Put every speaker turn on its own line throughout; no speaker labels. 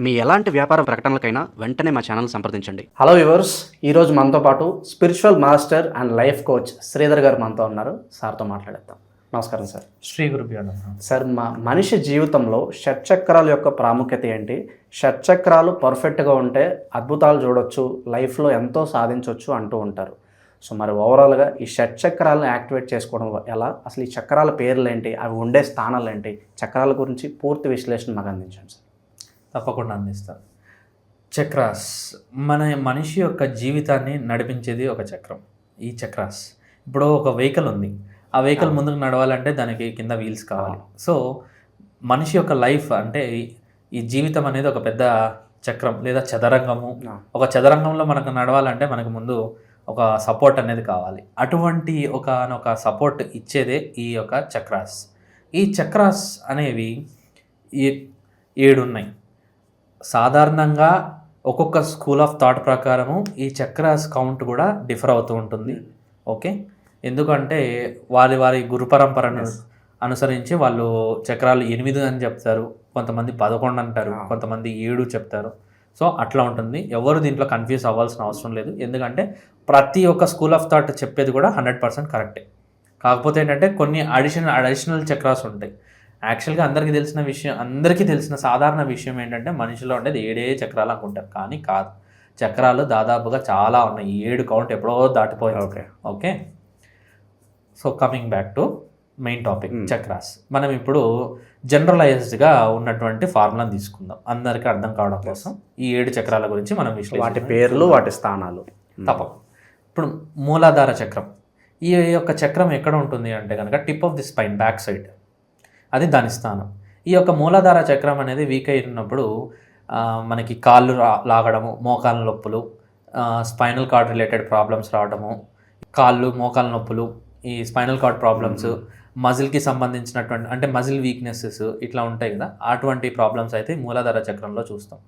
మీ ఎలాంటి వ్యాపార ప్రకటనలకైనా వెంటనే మా ఛానల్ సంప్రదించండి.
హలో వ్యూవర్స్, ఈరోజు మనతో పాటు spiritual master and life coach Sridhar గారు మనతో ఉన్నారు. సార్తో మాట్లాడేద్దాం. నమస్కారం సార్.
శ్రీ గురుభ్యో నమః.
సార్, మనిషి జీవితంలో షట్చక్రాల యొక్క ప్రాముఖ్యత ఏంటి? షట్చక్రాలు పర్ఫెక్ట్గా ఉంటే అద్భుతాలు చూడొచ్చు, లైఫ్లో ఎంతో సాధించవచ్చు అంటూ ఉంటారు. సో మరి ఓవరాల్గా ఈ షట్చక్రాలను యాక్టివేట్ చేసుకోవడం ఎలా, అసలు ఈ చక్రాల పేర్లు ఏంటి, అవి ఉండే స్థానాలు ఏంటి, చక్రాల గురించి పూర్తి విశ్లేషణ మాకు అందించండి సార్.
తప్పకుండా అందిస్తాను. చక్రాస్ మనిషి యొక్క జీవితాన్ని నడిపించేది ఒక చక్రం. ఈ చక్రాస్ ఇప్పుడు ఒక వెహికల్ ఉంది, ఆ వెహికల్ ముందుకు నడవాలంటే దానికి కింద వీల్స్ కావాలి. సో మనిషి యొక్క లైఫ్ అంటే ఈ జీవితం అనేది ఒక పెద్ద చక్రం లేదా చదరంగము. ఒక చదరంగంలో మనకు నడవాలంటే మనకు ముందు ఒక సపోర్ట్ అనేది కావాలి. అటువంటి ఒక సపోర్ట్ ఇచ్చేదే ఈ యొక్క చక్రాస్. ఈ చక్రాస్ అనేవి 7 ఉన్నాయి. సాధారణంగా ఒక్కొక్క స్కూల్ ఆఫ్ థాట్ ప్రకారము ఈ చక్రాస్ కౌంట్ కూడా డిఫర్ అవుతూ ఉంటుంది. ఓకే, ఎందుకంటే వారి గురు పరంపరను అనుసరించి వాళ్ళు చక్రాలు 8 అని చెప్తారు, కొంతమంది 11 అంటారు, కొంతమంది 7 చెప్తారు. సో అట్లా ఉంటుంది. ఎవరు దీంట్లో కన్ఫ్యూజ్ అవ్వాల్సిన అవసరం లేదు, ఎందుకంటే ప్రతి ఒక్క స్కూల్ ఆఫ్ థాట్ చెప్పేది కూడా 100% కరెక్టే. కాకపోతే ఏంటంటే కొన్ని అడిషనల్ చక్రాస్ ఉంటాయి. యాక్చువల్గా అందరికీ తెలిసిన సాధారణ విషయం ఏంటంటే మనిషిలో ఉండేది 7 చక్రాలు అనుకుంటారు, కానీ కాదు. చక్రాలు దాదాపుగా చాలా ఉన్నాయి. 7 కౌంట్ ఎప్పుడో దాటిపోయింది. Okay, so coming back to main topic chakras. మనం ఇప్పుడు జనరలైజ్డ్గా ఉన్నటువంటి ఫార్ములాని తీసుకుందాం అందరికీ అర్థం కావడం కోసం. ఈ 7 చక్రాల గురించి మనం
వాటి పేర్లు, వాటి స్థానాలు
తప్పకుండా. ఇప్పుడు మూలాధార చక్రం. ఈ యొక్క చక్రం ఎక్కడ ఉంటుంది అంటే కనుక tip of the spine, back side, అది దాని స్థానం. ఈ యొక్క మూలాధార చక్రం అనేది వీక్ అయినప్పుడు మనకి కాళ్ళు లాగడము, మోకాళ్ళ నొప్పులు, స్పైనల్ కార్డ్ రిలేటెడ్ ప్రాబ్లమ్స్ రావడము, కాళ్ళు మోకాళ్ళ నొప్పులు, ఈ స్పైనల్ కార్డ్ ప్రాబ్లమ్స్, మజిల్కి సంబంధించినటువంటి అంటే మజిల్ వీక్నెసెస్ ఇట్లా ఉంటాయి కదా, అటువంటి ప్రాబ్లమ్స్ అయితే మూలాధార చక్రంలో చూస్తాం.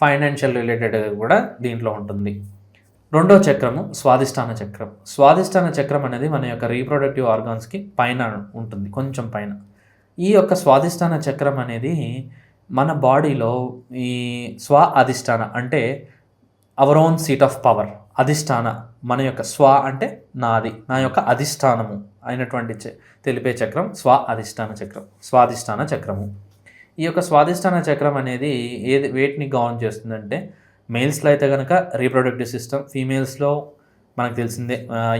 ఫైనాన్షియల్ రిలేటెడ్ కూడా దీంట్లో ఉంటుంది. రెండో చక్రము స్వాదిష్టాన చక్రం. స్వాదిష్టాన చక్రం అనేది మన యొక్క రీప్రొడక్టివ్ ఆర్గాన్స్కి పైన ఉంటుంది, కొంచెం పైన. ఈ యొక్క స్వాదిష్టాన చక్రం అనేది మన బాడీలో ఈ అధిష్టాన అంటే our own seat of power, అధిష్టాన, మన యొక్క అంటే నాది, నా యొక్క అధిష్టానము అయినటువంటి తెలిపే చక్రం అధిష్టాన చక్రం, స్వాదిష్టాన చక్రము. ఈ యొక్క స్వాదిష్టాన చక్రం అనేది వేటిని గవర్న్ చేస్తుందంటే, మేల్స్లో అయితే కనుక రీప్రొడక్టివ్ సిస్టమ్, ఫీమేల్స్లో మనకు తెలిసిందే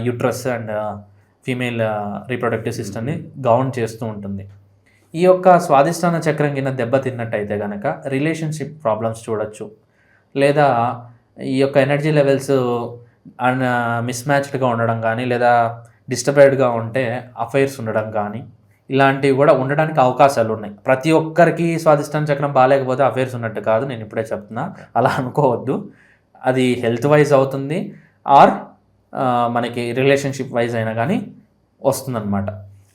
యూట్రస్ అండ్ ఫీమేల్ రీప్రొడక్టివ్ సిస్టమ్ని గవర్న్ చేస్తూ ఉంటుంది. ఈ యొక్క స్వాదిష్టాన చక్రం కింద దెబ్బతిన్నట్టయితే కనుక రిలేషన్షిప్ ప్రాబ్లమ్స్ చూడొచ్చు, లేదా ఈ యొక్క ఎనర్జీ లెవెల్స్ మిస్మ్యాచ్డ్గా ఉండడం కానీ, లేదా డిస్టర్బెడ్గా ఉంటే అఫైర్స్ ఉండడం కానీ, ఇలాంటివి కూడా ఉండడానికి అవకాశాలు ఉన్నాయి. ప్రతి ఒక్కరికి స్వాదిష్టాన చక్రం బాగాలేకపోతే అఫైర్స్ ఉన్నట్టు కాదు, నేను ఇప్పుడే చెప్తున్నా, అలా అనుకోవద్దు. అది హెల్త్ వైజ్ అవుతుంది, ఆర్ మనకి రిలేషన్షిప్ వైజ్ అయినా కానీ వస్తుందన్నమాట.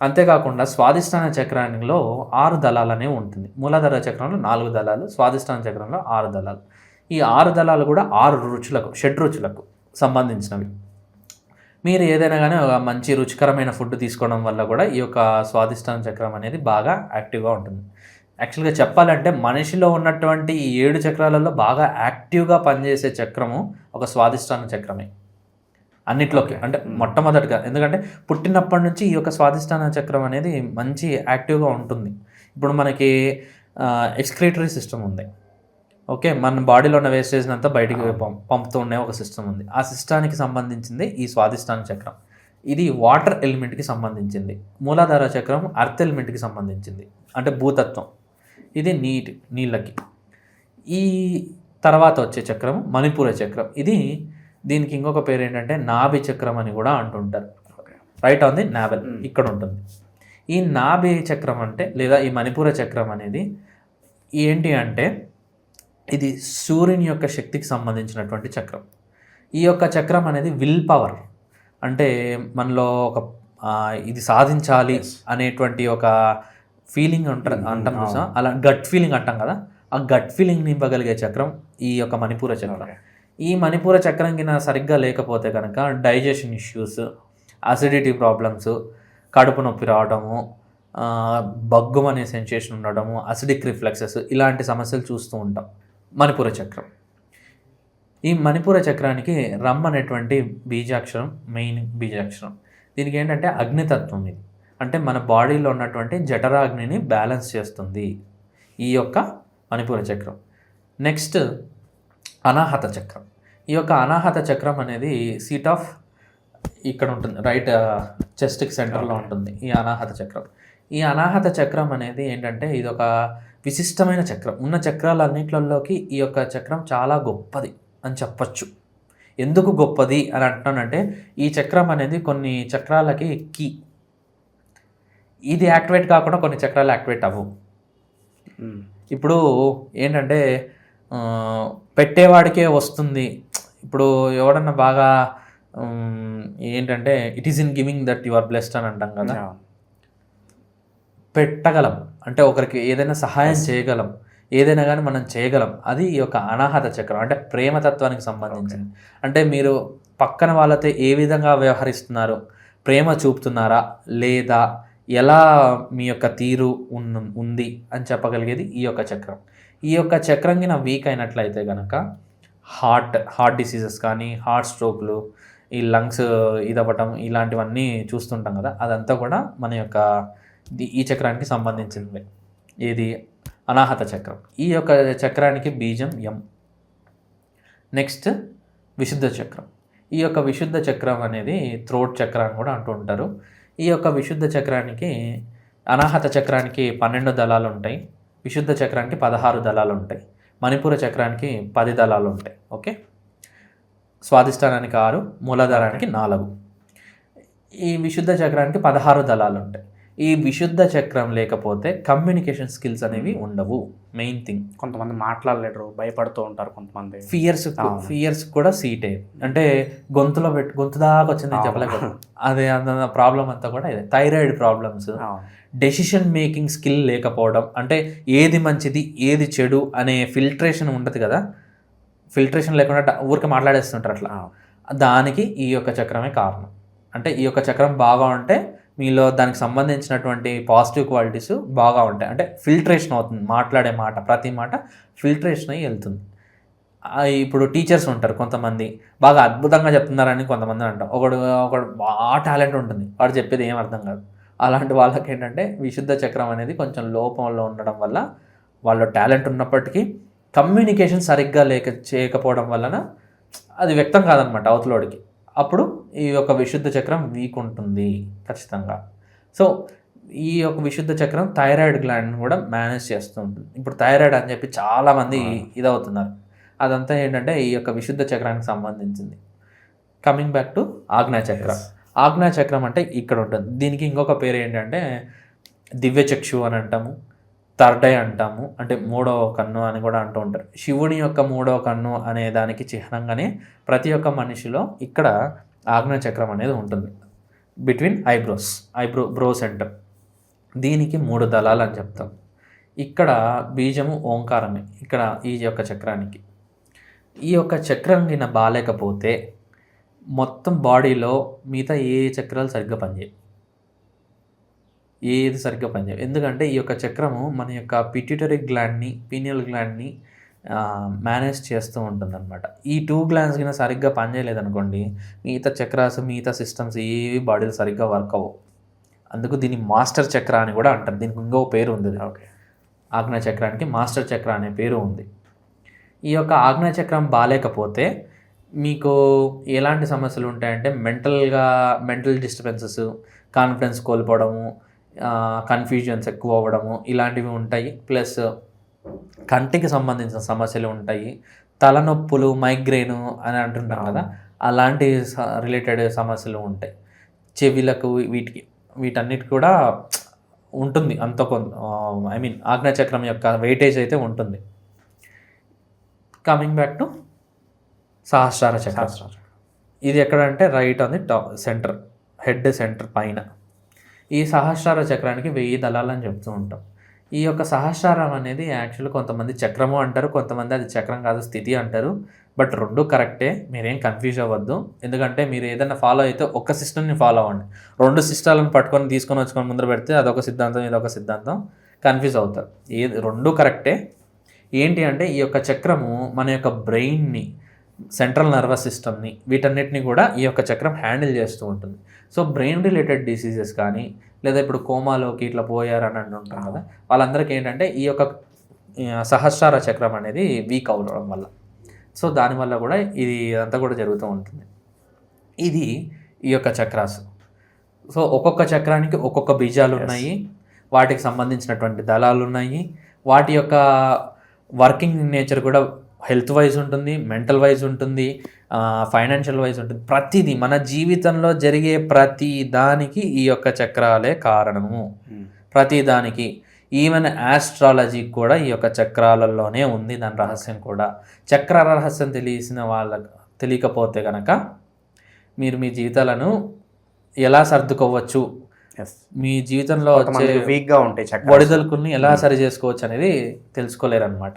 అంతేకాకుండా స్వాదిష్టాన చక్రంలో 6 దళాలు అనేవి ఉంటుంది. మూలాధార చక్రంలో 4 దళాలు, స్వాదిష్టాన చక్రంలో 6 దళాలు. ఈ 6 దళాలు కూడా 6 రుచులకు, షడ్రుచులకు సంబంధించినవి. మీరు ఏదైనా కానీ ఒక మంచి రుచికరమైన ఫుడ్ తీసుకోవడం వల్ల కూడా ఈ యొక్క స్వాదిష్టాన చక్రం అనేది బాగా యాక్టివ్గా ఉంటుంది. యాక్చువల్గా చెప్పాలంటే మనిషిలో ఉన్నటువంటి ఈ 7 చక్రాలలో బాగా యాక్టివ్గా పనిచేసే చక్రము ఒక స్వాదిష్టాన చక్రమే అన్నిట్లోకి. అంటే మొట్టమొదటిగా, ఎందుకంటే పుట్టినప్పటి నుంచి ఈ యొక్క స్వాదిష్టాన చక్రం అనేది మంచి యాక్టివ్గా ఉంటుంది. ఇప్పుడు మనకి ఎక్స్క్రీటరీ సిస్టమ్ ఉంది. ఓకే, మన బాడీలో ఉన్న వేస్టేజ్ అంతా బయటికి పంపుతూ ఉండే ఒక సిస్టమ్ ఉంది. ఆ సిస్టానికి సంబంధించింది ఈ స్వాదిష్టాన చక్రం. ఇది వాటర్ ఎలిమెంట్కి సంబంధించింది. మూలాధార చక్రం అర్త్ ఎలిమెంట్కి సంబంధించింది, అంటే భూతత్వం. ఇది నీళ్ళకి. ఈ తర్వాత వచ్చే చక్రం మణిపూర చక్రం. దీనికి ఇంకొక పేరు ఏంటంటే నాభి చక్రం అని కూడా అంటుంటారు. రైట్ ఆన్ ది నావెల్ ఇక్కడ ఉంటుంది. ఈ నాభి చక్రం అంటే, లేదా ఈ మణిపూర చక్రం అనేది ఏంటి అంటే, ఇది సూర్యుని యొక్క శక్తికి సంబంధించినటువంటి చక్రం. ఈ యొక్క చక్రం అనేది విల్ పవర్, అంటే మనలో ఒక ఇది సాధించాలి అనేటువంటి ఒక ఫీలింగ్ అంటాం చూసా, అలా గట్ ఫీలింగ్ అంటాం కదా, ఆ గట్ ఫీలింగ్ని ఇవ్వగలిగే చక్రం ఈ యొక్క మణిపూర చక్రం. ఈ మణిపూర చక్రం కింద సరిగ్గా లేకపోతే కనుక డైజెషన్ ఇష్యూస్, అసిడిటీ ప్రాబ్లమ్స్, కడుపు నొప్పి రావడము, బగ్గుమనే సెన్సేషన్ ఉండడము, అసిడిక్ రిఫ్లెక్సెస్, ఇలాంటి సమస్యలు చూస్తూ ఉంటాం. మణిపుర చక్రం. ఈ మణిపుర చక్రానికి రమ్ అనేటువంటి బీజాక్షరం మెయిన్ బీజాక్షరం. దీనికి ఏంటంటే అగ్నితత్వం ఇది, అంటే మన బాడీలో ఉన్నటువంటి జఠరాగ్నిని బ్యాలెన్స్ చేస్తుంది ఈ యొక్క మణిపుర చక్రం. నెక్స్ట్ అనాహత చక్రం. ఈ యొక్క అనాహత చక్రం అనేది సీట్ ఆఫ్ ఇక్కడ ఉంటుంది, రైట్ చెస్ట్కి సెంటర్లో ఉంటుంది ఈ అనాహత చక్రం. ఈ అనాహత చక్రం అనేది ఏంటంటే ఇది ఒక విశిష్టమైన చక్రం. ఉన్న చక్రాలన్నింటిలోకి ఈ యొక్క చక్రం చాలా గొప్పది అని చెప్పచ్చు. ఎందుకు గొప్పది అని అంటున్నానంటే ఈ చక్రం అనేది కొన్ని చక్రాలకి కీ. ఇది యాక్టివేట్ కాకుండా కొన్ని చక్రాలు యాక్టివేట్ అవ్వవు. ఇప్పుడు ఏంటంటే పెట్టేవాడికే వస్తుంది. ఇప్పుడు ఎవడన్నా బాగా ఏంటంటే it is in giving that you are blessed అని అంటాం కదా. పెట్టగలం అంటే ఒకరికి ఏదైనా సహాయం చేయగలం, ఏదైనా కానీ మనం చేయగలం. అది ఈ యొక్క అనాహత చక్రం, అంటే ప్రేమతత్వానికి సంబంధించింది. అంటే మీరు పక్కన వాళ్ళతో ఏ విధంగా వ్యవహరిస్తున్నారు, ప్రేమ చూపుతున్నారా లేదా, ఎలా మీ యొక్క తీరు ఉంది అని చెప్పగలిగేది ఈ యొక్క చక్రం. ఈ యొక్క చక్రం కింద వీక్ అయినట్లయితే కనుక హార్ట్ డిసీజెస్ కానీ, హార్ట్ స్ట్రోక్లు, ఈ లంగ్స్ ఇదవ్వటం ఇలాంటివన్నీ చూస్తుంటాం కదా, అదంతా కూడా మన యొక్క ఈ చక్రానికి సంబంధించింది. ఇది అనాహత చక్రం. ఈ యొక్క చక్రానికి బీజం ఎం. నెక్స్ట్ విశుద్ధ చక్రం. ఈ యొక్క విశుద్ధ చక్రం అనేది థ్రోట్ చక్రం అని కూడా అంటూ ఉంటారు. ఈ యొక్క విశుద్ధ చక్రానికి అనాహత చక్రానికి 12 దళాలు ఉంటాయి, విశుద్ధ చక్రానికి 16 దళాలు ఉంటాయి, మణిపుర చక్రానికి 10 దళాలు ఉంటాయి. ఓకే, స్వాదిష్టానానికి 6, మూలాధారానికి 4. ఈ విశుద్ధ చక్రానికి 16 దళాలు ఉంటాయి. ఈ విశుద్ధ చక్రం లేకపోతే కమ్యూనికేషన్ స్కిల్స్ అనేవి ఉండవు. మెయిన్ థింగ్,
కొంతమంది మాట్లాడలేరు, భయపడుతూ ఉంటారు కొంతమంది.
ఫియర్స్ కూడా సీట్ అయ్యేది, అంటే గొంతు దాకా వచ్చింది చెప్పలేకపోతే అదే ప్రాబ్లం అంతా కూడా ఇదే. Thyroid problems, decision making skill లేకపోవడం, అంటే ఏది మంచిది ఏది చెడు అనే ఫిల్టరేషన్ ఉంటుంది కదా, ఫిల్టరేషన్ లేకుండా ఊరికే మాట్లాడేస్తుంటారు అట్లా. దానికి ఈ యొక్క చక్రమే కారణం. అంటే ఈ యొక్క చక్రం బాగా ఉంటే మీలో దానికి సంబంధించినటువంటి పాజిటివ్ క్వాలిటీస్ బాగా ఉంటాయి. అంటే ఫిల్టరేషన్ అవుతుంది, మాట్లాడే మాట ప్రతి మాట ఫిల్టరేషన్ అయ్యి వెళ్తుంది. ఇప్పుడు టీచర్స్ ఉంటారు కొంతమంది, బాగా అద్భుతంగా చెప్తున్నారని కొంతమంది అంటాం. ఒకడు బాగా టాలెంట్ ఉంటుంది, వాడు చెప్పేది ఏం అర్థం కాదు. అలాంటి వాళ్ళకి ఏంటంటే విశుద్ధ చక్రం అనేది కొంచెం లోపంలో ఉండడం వల్ల, వాళ్ళ టాలెంట్ ఉన్నప్పటికీ కమ్యూనికేషన్ సరిగ్గా చేయకపోవడం వలన అది వ్యక్తం కాదనమాట అవతలోడికి. అప్పుడు ఈ యొక్క విశుద్ధ చక్రం వీక్ ఉంటుంది ఖచ్చితంగా. సో ఈ యొక్క విశుద్ధ చక్రం థైరాయిడ్ గ్లాండ్ని కూడా మేనేజ్ చేస్తూ ఉంటుంది. ఇప్పుడు థైరాయిడ్ అని చెప్పి చాలామంది ఇదవుతున్నారు. అదంతా ఏంటంటే ఈ యొక్క విశుద్ధ చక్రానికి సంబంధించింది. కమింగ్ బ్యాక్ టు ఆగ్నేయ చక్రం. ఆగ్నేయ చక్రం అంటే ఇక్కడ ఉంటుంది. దీనికి ఇంకొక పేరు ఏంటంటే దివ్యచక్షు అని అంటాము, థర్డ్ ఐ అంటాము, అంటే 3వ కన్ను అని కూడా అంటూ ఉంటారు. శివుని యొక్క 3వ కన్ను అనే దానికి చిహ్నంగానే ప్రతి ఒక్క మనిషిలో ఇక్కడ ఆగ్నేయ చక్రం అనేది ఉంటుంది, బిట్వీన్ బ్రో సెంటర్. దీనికి 3 దళాలు అని చెప్తాం. ఇక్కడ బీజము ఓంకారమే ఇక్కడ ఈ యొక్క చక్రానికి. ఈ యొక్క చక్రం కింద బాలేకపోతే మొత్తం బాడీలో మిగతా ఏ చక్రాలు సరిగ్గా పనిచేయవు, ఏది సరిగ్గా పనిచేయవు. ఎందుకంటే ఈ యొక్క చక్రము మన యొక్క పిట్యూటరీ గ్లాండ్ని, పీనియల్ గ్లాండ్ని మేనేజ్ చేస్తూ ఉంటుంది అనమాట. ఈ 2 గ్లాండ్స్ కింద సరిగ్గా పనిచేయలేదనుకోండి, మిగతా చక్రాస్, మిగతా సిస్టమ్స్ ఏవి బాడీలో సరిగ్గా వర్క్ అవ్వవు. అందుకు దీన్ని మాస్టర్ చక్ర అని కూడా అంటారు. దీనికి ఇంకో పేరు ఉంది. ఓకే, ఆగ్నేయ చక్రానికి మాస్టర్ చక్ర అనే పేరు ఉంది. ఈ యొక్క ఆగ్నేయ చక్రం బాలేకపోతే మీకు ఎలాంటి సమస్యలు ఉంటాయంటే మెంటల్ డిస్టర్బెన్సెస్, కాన్ఫిడెన్స్ కోల్పోవడము, కన్ఫ్యూజన్స్ ఎక్కువ అవ్వడము ఇలాంటివి ఉంటాయి. ప్లస్ కంటికి సంబంధించిన సమస్యలు ఉంటాయి, తలనొప్పులు, మైగ్రేను అని అంటుంటాం కదా, అలాంటి రిలేటెడ్ సమస్యలు ఉంటాయి. చెవిలకు వీటన్నిటి కూడా ఉంటుంది అంత కొంత, ఆగ్నేయ చక్రం యొక్క వెయిటేజ్ అయితే ఉంటుంది. కమింగ్ బ్యాక్ టు సహస్రార చక్రం. ఇది ఎక్కడంటే right on the centre, head center పైన. ఈ సహస్రార చక్రానికి 1000 దళాలని చెప్తూ ఉంటాం. ఈ యొక్క సహస్రారం అనేది యాక్చువల్లీ కొంతమంది చక్రము అంటారు, కొంతమంది అది చక్రం కాదు స్థితి అంటారు. బట్ 2 కరెక్టే, మీరేం కన్ఫ్యూజ్ అవ్వద్దు. ఎందుకంటే మీరు ఏదైనా ఫాలో అయితే ఒక్క సిస్టమ్ని ఫాలో అవ్వండి. 2 సిస్టాలను తీసుకొని వచ్చుకొని ముందర పెడితే అదొక సిద్ధాంతం, ఇదొక సిద్ధాంతం, కన్ఫ్యూజ్ అవుతారు. 2 కరెక్టే. ఏంటి అంటే ఈ యొక్క చక్రము మన యొక్క బ్రెయిన్ని, సెంట్రల్ నర్వస్ సిస్టమ్ని, వీటన్నిటిని కూడా ఈ యొక్క చక్రం హ్యాండిల్ చేస్తూ ఉంటుంది. సో బ్రెయిన్ రిలేటెడ్ డిసీజెస్ కానీ, లేదా ఇప్పుడు కోమాలోకి ఇట్లా పోయారని అంటుంటాం కదా, వాళ్ళందరికీ ఏంటంటే ఈ యొక్క సహస్రార చక్రం అనేది వీక్ అవ్వడం వల్ల, సో దానివల్ల కూడా ఇది అంతా కూడా జరుగుతూ ఉంటుంది. ఇది ఈ యొక్క చక్రాస్. సో ఒక్కొక్క చక్రానికి ఒక్కొక్క బీజాలు ఉన్నాయి, వాటికి సంబంధించినటువంటి దళాలు ఉన్నాయి, వాటి యొక్క వర్కింగ్ నేచర్ కూడా హెల్త్ వైజ్ ఉంటుంది, మెంటల్ వైజ్ ఉంటుంది, ఫైనాన్షియల్ వైజ్ ఉంటుంది. ప్రతిదీ మన జీవితంలో జరిగే ప్రతి దానికి ఈ యొక్క చక్రాలే కారణము. ప్రతి దానికి, ఈవెన్ ఆస్ట్రాలజీకి కూడా ఈ యొక్క చక్రాలలోనే ఉంది దాని రహస్యం కూడా. చక్ర రహస్యం తెలియకపోతే కనుక మీరు మీ జీవితాలను ఎలా సర్దుకోవచ్చు, మీ జీవితంలో
వీక్గా ఉంటాయి
ఒడిదొలుకుల్ని ఎలా సరి చేసుకోవచ్చు అనేది తెలుసుకోలేరు అనమాట.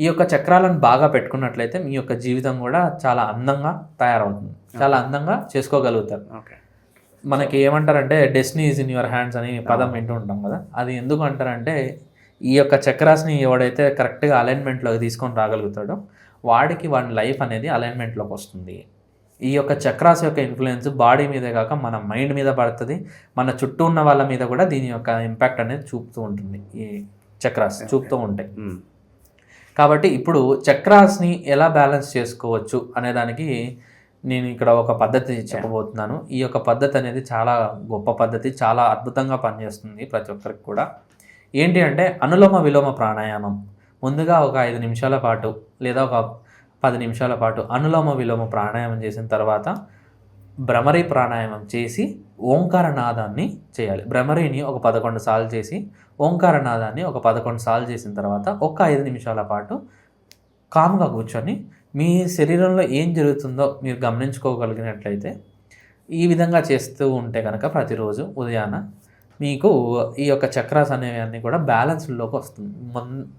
ఈ యొక్క చక్రాలను బాగా పెట్టుకున్నట్లయితే మీ యొక్క జీవితం కూడా చాలా అందంగా తయారవుతుంది, చాలా అందంగా చేసుకోగలుగుతారు. మనకి ఏమంటారంటే destiny is in your hands అని పదం వింటూ ఉంటాం కదా, అది ఎందుకు అంటారంటే ఈ యొక్క చక్రాస్ని ఎవడైతే కరెక్ట్గా అలైన్మెంట్లోకి తీసుకొని రాగలుగుతాడో వాడికి వాడి లైఫ్ అనేది అలైన్మెంట్లోకి వస్తుంది. ఈ యొక్క చక్రాస్ యొక్క ఇన్ఫ్లుయెన్స్ బాడీ మీదే కాక మన మైండ్ మీద పడుతుంది, మన చుట్టూ ఉన్న వాళ్ళ మీద కూడా దీని యొక్క ఇంపాక్ట్ అనేది చూపుతూ ఉంటుంది. ఈ చక్రాస్ చూపుతూ ఉంటాయి. కాబట్టి ఇప్పుడు చక్రాస్ని ఎలా బ్యాలెన్స్ చేసుకోవచ్చు అనే దానికి నేను ఇక్కడ ఒక పద్ధతి చెప్పబోతున్నాను. ఈ యొక్క పద్ధతి అనేది చాలా గొప్ప పద్ధతి, చాలా అద్భుతంగా పనిచేస్తుంది ప్రతి ఒక్కరికి కూడా. ఏంటి అంటే అనులోమ విలోమ ప్రాణాయామం. ముందుగా ఒక 5 నిమిషాల పాటు లేదా ఒక 10 నిమిషాల పాటు అనులోమ విలోమ ప్రాణాయామం చేసిన తర్వాత భ్రమరీ ప్రాణాయామం చేసి ఓంకార నాదాన్ని చేయాలి. భ్రమరీని ఒక 11 సార్లు చేసి ఓంకార నాదాన్ని ఒక 11 సార్లు చేసిన తర్వాత ఒక 5 నిమిషాల పాటు కామ్గా కూర్చొని మీ శరీరంలో ఏం జరుగుతుందో మీరు గమనించుకోగలిగినట్లయితే ఈ విధంగా చేస్తూ ఉంటే కనుక ప్రతిరోజు ఉదయాన మీకు ఈ యొక్క చక్రాస్ అనేవన్నీ కూడా బ్యాలెన్స్లోకి వస్తుంది.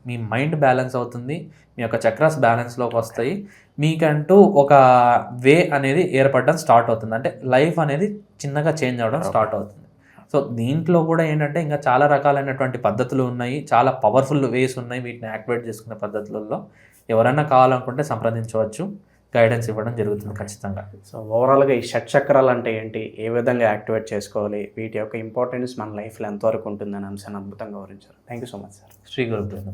మీ మైండ్ బ్యాలెన్స్ అవుతుంది, మీ యొక్క చక్రాస్ బ్యాలెన్స్లోకి వస్తాయి, మీకంటూ ఒక వే అనేది ఏర్పడడం స్టార్ట్ అవుతుంది. అంటే లైఫ్ అనేది చిన్నగా చేంజ్ అవ్వడం స్టార్ట్ అవుతుంది. సో దీంట్లో కూడా ఏంటంటే ఇంకా చాలా రకాలైనటువంటి పద్ధతులు ఉన్నాయి, చాలా పవర్ఫుల్ వేస్ ఉన్నాయి వీటిని యాక్టివేట్ చేసుకునే పద్ధతులలో. ఎవరైనా కావాలనుకుంటే సంప్రదించవచ్చు, గైడెన్స్ ఇవ్వడం జరుగుతుంది ఖచ్చితంగా.
సో ఓవరాల్గా ఈ షట్చక్రాలు అంటే ఏంటి, ఏ విధంగా యాక్టివేట్ చేసుకోవాలి, వీటి యొక్క ఇంపార్టెన్స్ మన లైఫ్లో ఎంతవరకు ఉంటుందని అంశాన్ని అద్భుతంగా వివరించారు. Thank you so much sir.
Shri Gurudev.